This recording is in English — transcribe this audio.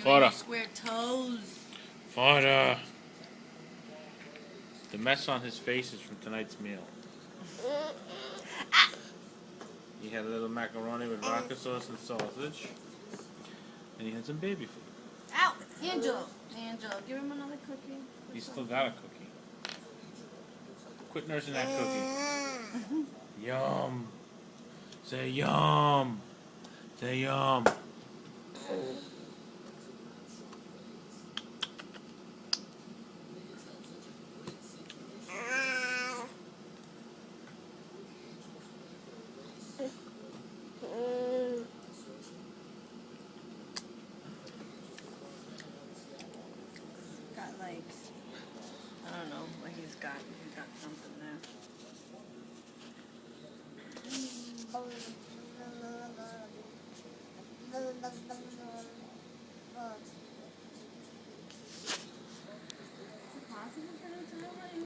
Father. Square toes. Father. The mess on his face is from tonight's meal. He had a little macaroni with vodka sauce and sausage. And he had some baby food. Ow! Angelo, give him another cookie. He's still got a cookie. Quit nursing that cookie. Yum. Say yum. Say yum. Got like, I don't know what he's got. He's got something there.